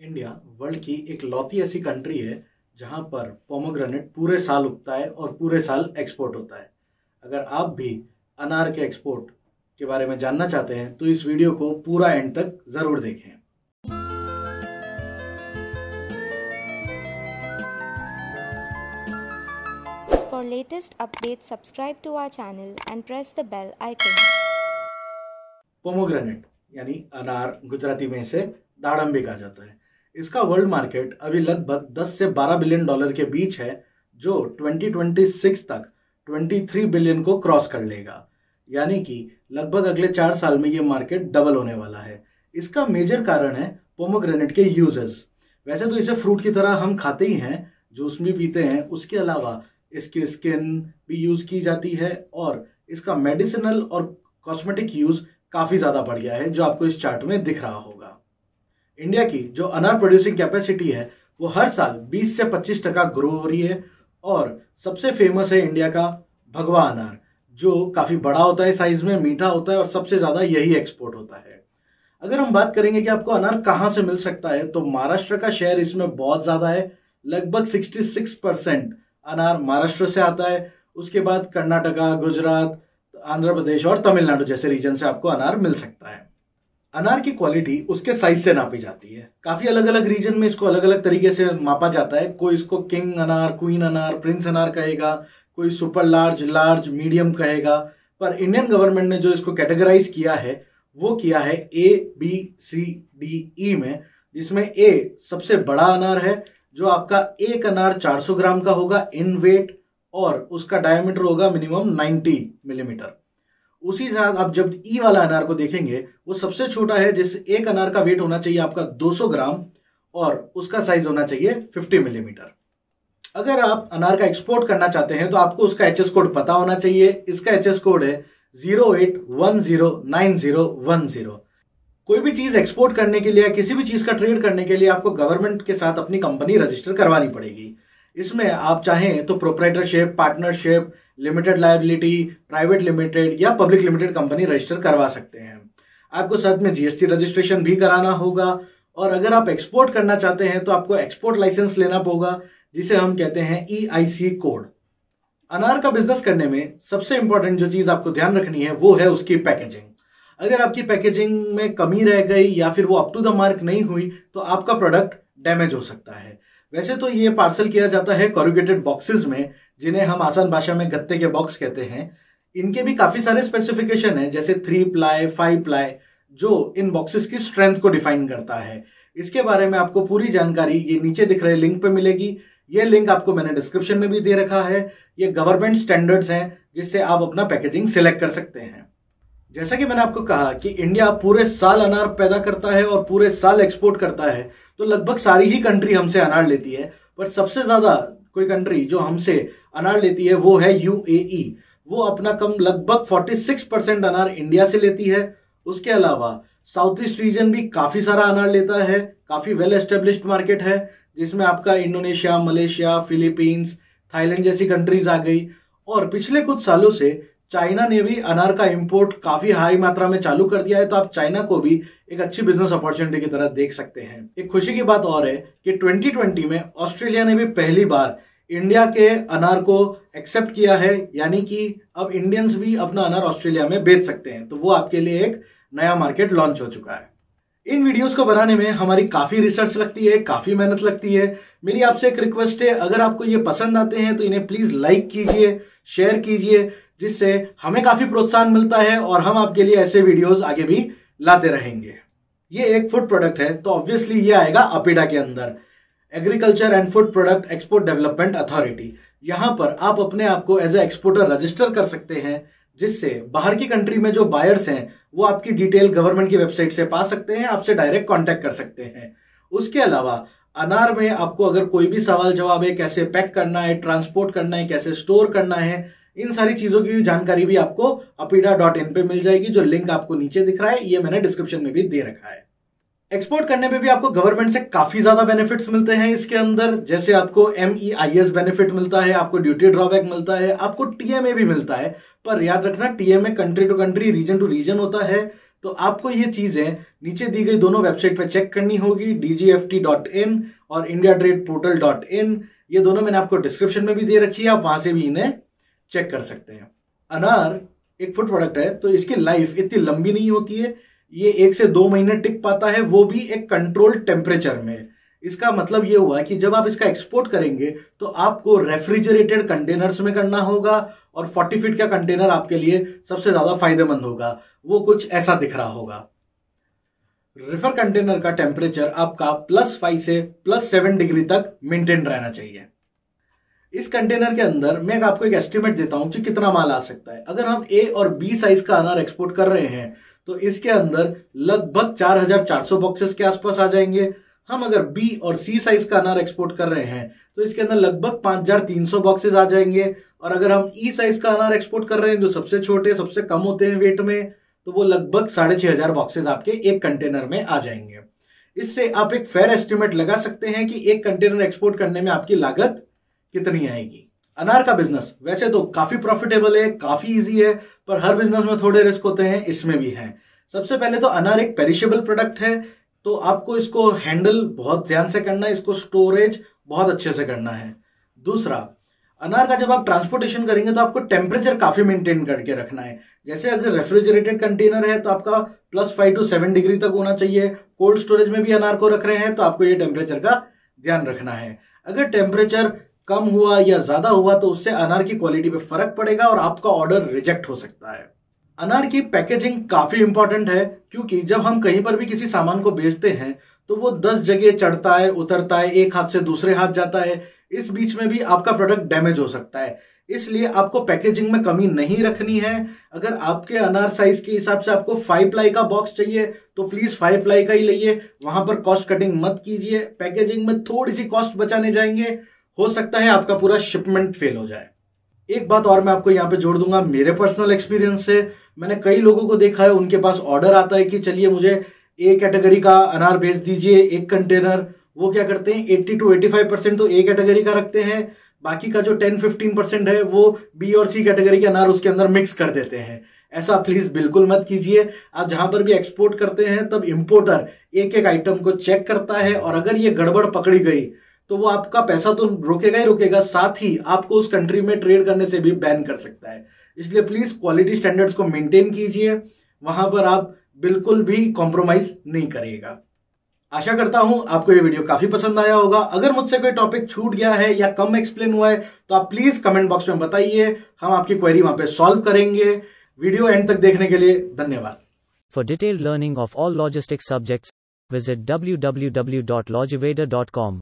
India world की एक लौती ऐसी कंट्री है जहां पर पोमोग्रेनेट पूरे साल उगता है और पूरे साल एक्सपोर्ट होता है। अगर आप भी अनार के एक्सपोर्ट के बारे में जानना चाहते हैं तो इस वीडियो को पूरा एंड तक ज़रूर देखें। For latest updates, subscribe to our channel and press the bell icon. Pomegranate यानी अनार गुजराती में इसे दाड़म भी कहा जाता है। इसका वर्ल्ड मार्केट अभी लगभग 10 से 12 बिलियन डॉलर के बीच है, जो 2026 तक 23 बिलियन को क्रॉस कर लेगा। यानी कि लगभग अगले 4 साल में ये मार्केट डबल होने वाला है। इसका मेजर कारण है पोमोग्रेनेट के यूजेस। वैसे तो इसे फ्रूट की तरह हम खाते ही हैं, जूस भी पीते हैं, उसके अलावा इसकी स्किन भी यूज की जाती है और इसका मेडिसिनल और कॉस्मेटिक यूज काफी ज्यादा बढ़ गया है, जो आपको इस चार्ट में दिख रहा होगा। इंडिया की जो अनार प्रोड्यूसिंग कैपेसिटी है वो हर साल 20 से 25% ग्रो हो रही है और सबसे फेमस है इंडिया का भगवा अनार, जो काफी बड़ा होता है, साइज में मीठा होता है और सबसे ज्यादा यही एक्सपोर्ट होता है। अगर हम बात करेंगे कि आपको अनार कहाँ से मिल सकता है तो महाराष्ट्र का शेयर इसमें बहुत ज्यादा है। लगभग 66% अनार महाराष्ट्र से आता है। उसके बाद कर्नाटका, गुजरात, आंध्र प्रदेश और तमिलनाडु जैसे रीजन से आपको अनार मिल सकता है। अनार की क्वालिटी उसके साइज से नापी जाती है। काफी अलग अलग रीजन में इसको अलग अलग तरीके से मापा जाता है। कोई इसको किंग अनार, क्वीन अनार, प्रिंस अनार कहेगा, कोई सुपर लार्ज, लार्ज, मीडियम कहेगा। पर इंडियन गवर्नमेंट ने जो इसको कैटेगराइज किया है वो किया है ABCDE में, जिसमें A सबसे बड़ा अनार है, जो आपका एक अनार 400 ग्राम का होगा इन वेट और उसका डायमीटर होगा मिनिमम 90 मिलीमीटर। उसी साथ आप जब ई वाला अनार को देखेंगे वो सबसे छोटा है, जिस एक अनार का वेट होना चाहिए आपका 200 ग्राम और उसका साइज होना चाहिए 50 मिलीमीटर। अगर आप अनार का एक्सपोर्ट करना चाहते हैं तो आपको उसका एचएस कोड पता होना चाहिए। इसका एचएस कोड है 08109010। कोई भी चीज एक्सपोर्ट करने के लिए, किसी भी चीज का ट्रेड करने के लिए आपको गवर्नमेंट के साथ अपनी कंपनी रजिस्टर करवानी पड़ेगी। इसमें आप चाहें तो proprietorship, partnership, limited liability, private limited या पब्लिक लिमिटेड कंपनी रजिस्टर करवा सकते हैं। आपको साथ में जीएसटी रजिस्ट्रेशन भी कराना होगा और अगर आप एक्सपोर्ट करना चाहते हैं तो आपको एक्सपोर्ट लाइसेंस लेना होगा, जिसे हम कहते हैं EIC कोड। अनार का बिजनेस करने में सबसे इंपॉर्टेंट जो चीज आपको ध्यान रखनी है वो है उसकी पैकेजिंग। अगर आपकी पैकेजिंग में कमी रह गई या फिर वो अप टू द मार्क नहीं हुई तो आपका प्रोडक्ट डैमेज हो सकता है। वैसे तो ये पार्सल किया जाता है कॉरुगेटेड बॉक्सेस में, जिन्हें हम आसान भाषा में गत्ते के बॉक्स कहते हैं। इनके भी काफी सारे स्पेसिफिकेशन हैं, जैसे 3 प्लाई, 5 प्लाई, जो इन बॉक्सेस की स्ट्रेंथ को डिफाइन करता है। इसके बारे में आपको पूरी जानकारी ये नीचे दिख रहे लिंक पे मिलेगी। ये लिंक आपको मैंने डिस्क्रिप्शन में भी दे रखा है। ये गवर्नमेंट स्टैंडर्ड्स हैं जिससे आप अपना पैकेजिंग सिलेक्ट कर सकते हैं। जैसा कि मैंने आपको कहा कि इंडिया पूरे साल अनार पैदा करता है और पूरे साल एक्सपोर्ट करता है, तो लगभग सारी ही कंट्री हमसे अनार लेती है। पर सबसे ज्यादा कोई कंट्री जो हमसे अनार लेती है वो है UAE। वो अपना कम लगभग 46% अनार इंडिया से लेती है। उसके अलावा साउथ ईस्ट रीजन भी काफी सारा अनार लेता है। काफी वेल एस्टेब्लिश्ड मार्केट है, जिसमें आपका इंडोनेशिया, मलेशिया, फिलीपींस, थाईलैंड जैसी कंट्रीज आ गई। और पिछले कुछ सालों से चाइना ने भी अनार का इंपोर्ट काफी हाई मात्रा में चालू कर दिया है, तो आप चाइना को भी एक अच्छी बिजनेस अपॉर्चुनिटी की तरह देख सकते हैं। एक खुशी की बात और है कि 2020 में ऑस्ट्रेलिया ने भी पहली बार इंडिया के अनार को एक्सेप्ट किया है, यानी कि अब इंडियंस भी अपना अनार ऑस्ट्रेलिया में बेच सकते हैं। तो वो आपके लिए एक नया मार्केट लॉन्च हो चुका है। इन वीडियोस को बनाने में हमारी काफी रिसर्च लगती है, काफी मेहनत लगती है। मेरी आपसे एक रिक्वेस्ट है, अगर आपको ये पसंद आते हैं तो इन्हें प्लीज लाइक कीजिए, शेयर कीजिए, जिससे हमें काफी प्रोत्साहन मिलता है और हम आपके लिए ऐसे वीडियोस आगे भी लाते रहेंगे। ये एक फूड प्रोडक्ट है तो ऑब्वियसली ये आएगा अपेडा के अंदर, agriculture and food product export development authority. यहां पर आप अपने आप को एज ए एक्सपोर्टर रजिस्टर कर सकते हैं, जिससे बाहर की कंट्री में जो बायर्स हैं वो आपकी डिटेल गवर्नमेंट की वेबसाइट से पा सकते हैं, आपसे डायरेक्ट कांटेक्ट कर सकते हैं। उसके अलावा अनार में आपको अगर कोई भी सवाल जवाब है, कैसे पैक करना है, ट्रांसपोर्ट करना है, कैसे स्टोर करना है, इन सारी चीजों की जानकारी भी आपको apida.in पे मिल जाएगी, जो लिंक आपको नीचे दिख रहा है। ये मैंने डिस्क्रिप्शन में भी दे रखा है। एक्सपोर्ट करने पे भी आपको गवर्नमेंट से काफी ज्यादा बेनिफिट्स मिलते हैं इसके अंदर, जैसे आपको MEIS बेनिफिट मिलता है, आपको ड्यूटी ड्रॉबैक मिलता है, आपको TMA भी मिलता है। पर याद रखना TMA country to country, region to region होता है, तो आपको ये चीजें नीचे दी गई दोनों वेबसाइट पे चेक करनी होगी, dgft.in और indiatradeportal.in। ये दोनों मैंने आपको डिस्क्रिप्शन में भी दे रखी है, आप वहां से भी इन्हें चेक कर सकते हैं। अनार एक फूड प्रोडक्ट है, तो इसकी लाइफ इतनी लंबी नहीं होती है, ये 1 से 2 महीने टिक पाता है, वो भी एक कंट्रोल्ड टेम्परेचर में। इसका मतलब ये हुआ कि जब आप इसका एक्सपोर्ट करेंगे तो आपको रेफ्रिजरेटेड कंटेनर्स में करना होगा, और 40 फीट का कंटेनर आपके लिए सबसे ज्यादा फायदेमंद होगा। वो कुछ ऐसा दिख रहा होगा। रिफर कंटेनर का टेम्परेचर आपका +5 से +7 डिग्री तक मेंटेन रहना चाहिए। इस कंटेनर के अंदर मैं आपको एक एस्टिमेट देता हूं कि कितना माल आ सकता है। अगर हम ए और बी साइज का अनार एक्सपोर्ट कर रहे हैं तो इसके अंदर लगभग 4400 बॉक्सेस के आसपास आ जाएंगे। हम अगर बी और सी साइज का अनार एक्सपोर्ट कर रहे हैं तो इसके अंदर लगभग 5300 बॉक्सेस आ जाएंगे। और अगर हम ई साइज का अनार एक्सपोर्ट कर रहे हैं, जो सबसे छोटे, सबसे कम होते हैं वेट में, तो वो लगभग 6500 बॉक्सेस आपके एक कंटेनर में आ जाएंगे। इससे आप एक फेयर एस्टिमेट लगा सकते हैं कि एक कंटेनर एक्सपोर्ट करने में आपकी लागत कितनी आएगी। अनार का बिजनेस वैसे तो काफी प्रॉफिटेबल है, काफी इजी है, पर हर बिजनेस में थोड़े रिस्क होते हैं, इसमें भी है। सबसे पहले तो अनार एक पेरिशेबल प्रोडक्ट है, तो आपको इसको हैंडल बहुत ध्यान से करना है, इसको स्टोरेज बहुत अच्छे से करना है। दूसरा, अनार का जब आप ट्रांसपोर्टेशन करेंगे तो आपको टेम्परेचर काफी मेंटेन करके रखना है। जैसे अगर रेफ्रिजरेटेड कंटेनर है तो आपका +5 to 7 डिग्री तक होना चाहिए। कोल्ड स्टोरेज में भी अनार को रख रहे हैं तो आपको ये टेम्परेचर का ध्यान रखना है। अगर टेम्परेचर कम हुआ या ज्यादा हुआ तो उससे अनार की क्वालिटी पे फर्क पड़ेगा और आपका ऑर्डर रिजेक्ट हो सकता है। अनार की पैकेजिंग काफी इंपॉर्टेंट है, क्योंकि जब हम कहीं पर भी किसी सामान को बेचते हैं तो वो 10 जगह चढ़ता है, उतरता है, एक हाथ से दूसरे हाथ जाता है। इस बीच में भी आपका प्रोडक्ट डैमेज हो सकता है, इसलिए आपको पैकेजिंग में कमी नहीं रखनी है। अगर आपके अनार साइज के हिसाब से आपको 5 प्लाई का बॉक्स चाहिए तो प्लीज 5 प्लाई का ही लाइए, वहां पर कॉस्ट कटिंग मत कीजिए। पैकेजिंग में थोड़ी सी कॉस्ट बचाने जाएंगे, हो सकता है आपका पूरा शिपमेंट फेल हो जाए। एक बात और मैं आपको यहाँ पे जोड़ दूंगा, मेरे पर्सनल एक्सपीरियंस से मैंने कई लोगों को देखा है, उनके पास ऑर्डर आता है कि चलिए मुझे ए कैटेगरी का अनार भेज दीजिए 1 कंटेनर। वो क्या करते हैं, 80 to 85% तो ए कैटेगरी का रखते हैं, बाकी का जो 10-15% है वो बी और सी कैटेगरी के अनार उसके अंदर मिक्स कर देते हैं। ऐसा प्लीज बिल्कुल मत कीजिए। आप जहां पर भी एक्सपोर्ट करते हैं तब इंपोर्टर एक एक आइटम को चेक करता है, और अगर ये गड़बड़ पकड़ी गई तो वो आपका पैसा तो रोकेगा ही रोकेगा, साथ ही आपको उस कंट्री में ट्रेड करने से भी बैन कर सकता है। इसलिए प्लीज क्वालिटी स्टैंडर्ड्स को मेंटेन कीजिए, वहां पर आप बिल्कुल भी कॉम्प्रोमाइज नहीं करिएगा। आशा करता हूं आपको ये वीडियो काफी पसंद आया होगा। अगर मुझसे कोई टॉपिक छूट गया है या कम एक्सप्लेन हुआ है तो आप प्लीज कमेंट बॉक्स में बताइए, हम आपकी क्वेरी वहां पे सॉल्व करेंगे। वीडियो एंड तक देखने के लिए धन्यवाद। For detailed learning of all logistics subjects, visit www.logiveda.com.